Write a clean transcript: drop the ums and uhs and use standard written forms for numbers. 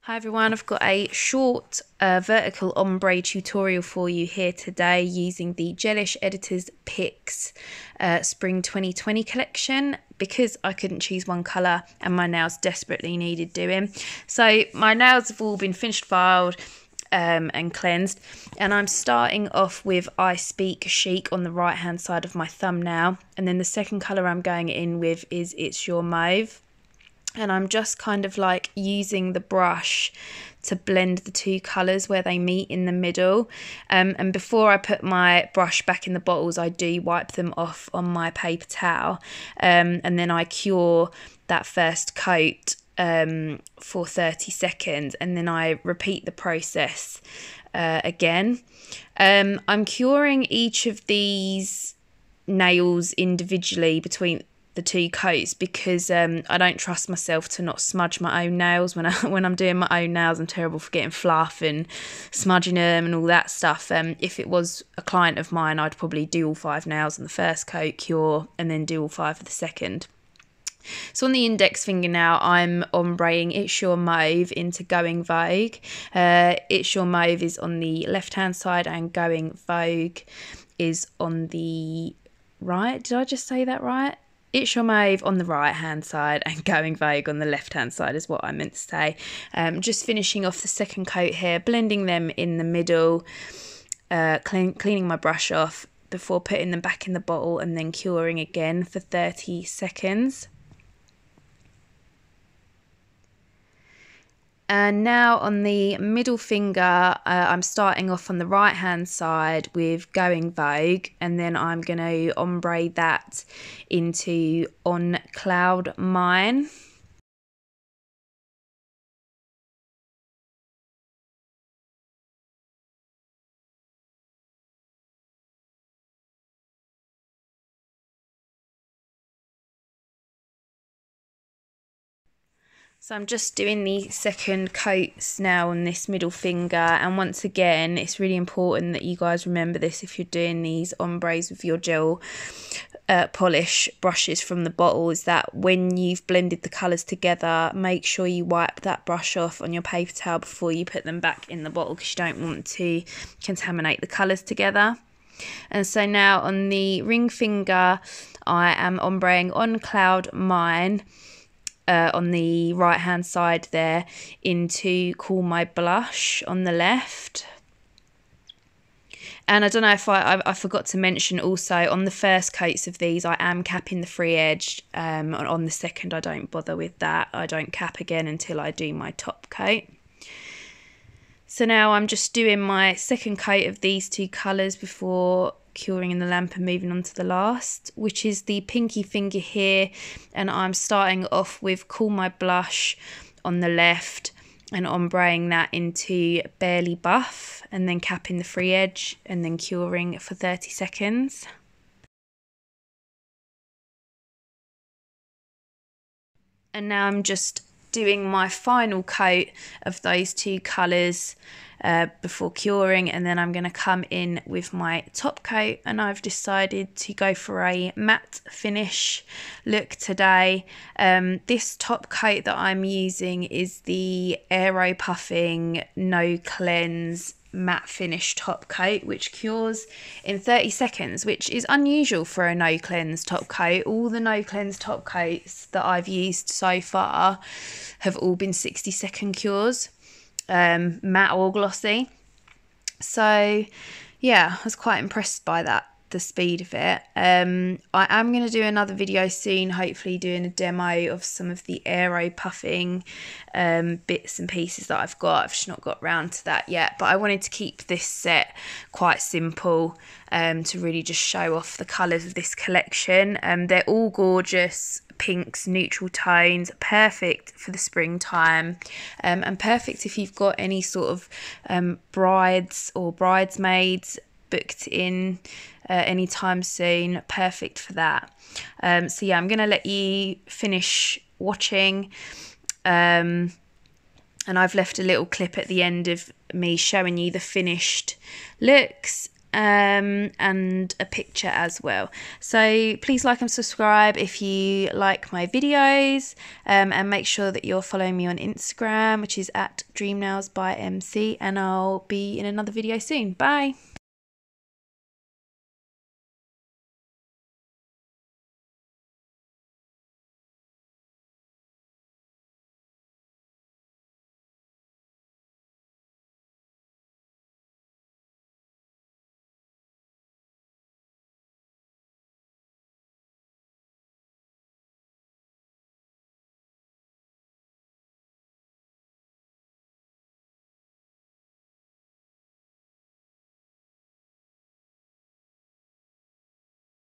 Hi everyone, I've got a short vertical ombre tutorial for you here today using the Gelish Editors Picks Spring 2020 collection because I couldn't choose one colour and my nails desperately needed doing. So my nails have all been finished filed and cleansed, and I'm starting off with I Speak Chic on the right hand side of my thumbnail, and then the second colour I'm going in with is It's Your Mauve. And I'm just kind of like using the brush to blend the two colours where they meet in the middle. And before I put my brush back in the bottles, I do wipe them off on my paper towel. And then I cure that first coat for 30 seconds. And then I repeat the process again. I'm curing each of these nails individually between the two coats because I don't trust myself to not smudge my own nails when I'm doing my own nails. I'm terrible for getting fluff and smudging them and all that stuff. If it was a client of mine, I'd probably do all 5 nails on the first coat, cure, and then do all 5 for the second. So on the index finger now, I'm ombreing It's Your Mauve into Going Vogue. It's Your Mauve is on the left hand side and Going Vogue is on the right. Did I just say that right? It's Your Mauve on the right hand side and Going Vogue on the left hand side is what I meant to say. Just finishing off the second coat here, blending them in the middle, cleaning my brush off before putting them back in the bottle and then curing again for 30 seconds. And now on the middle finger, I'm starting off on the right hand side with Going Vogue, and then I'm going to ombre that into On Cloud Mine. So I'm just doing the second coats now on this middle finger, and once again it's really important that you guys remember this if you're doing these ombres with your gel polish brushes from the bottle, is that when you've blended the colours together, make sure you wipe that brush off on your paper towel before you put them back in the bottle because you don't want to contaminate the colours together. And so now on the ring finger I am ombreing On Cloud Mine on the right hand side there into Call My Blush on the left. And I don't know if I forgot to mention also on the first coats of these I am capping the free edge. On the second I don't bother with that. I don't cap again until I do my top coat. So now I'm just doing my second coat of these two colours before curing in the lamp and moving on to the last, which is the pinky finger here, and I'm starting off with Call My Blush on the left and ombreing that into Barely Buff and then capping the free edge and then curing for 30 seconds. And now I'm just doing my final coat of those two colours before curing, and then I'm going to come in with my top coat, and I've decided to go for a matte finish look today. This top coat that I'm using is the Aero Puffing No Cleanse matte finish top coat, which cures in 30 seconds, which is unusual for a no cleanse top coat. All the no cleanse top coats that I've used so far have all been 60-second cures, matte or glossy. So yeah, I was quite impressed by that, the speed of it. I am going to do another video soon, hopefully doing a demo of some of the Aero Puffing bits and pieces that I've got. I've just not got round to that yet, but I wanted to keep this set quite simple to really just show off the colours of this collection. They're all gorgeous pinks, neutral tones, perfect for the springtime, and perfect if you've got any sort of brides or bridesmaids booked in anytime soon. Perfect for that. So yeah, I'm gonna let you finish watching, and I've left a little clip at the end of me showing you the finished looks, and a picture as well. So please like and subscribe if you like my videos, and make sure that you're following me on Instagram, which is at dreamnails by MC, and I'll be in another video soon. Bye.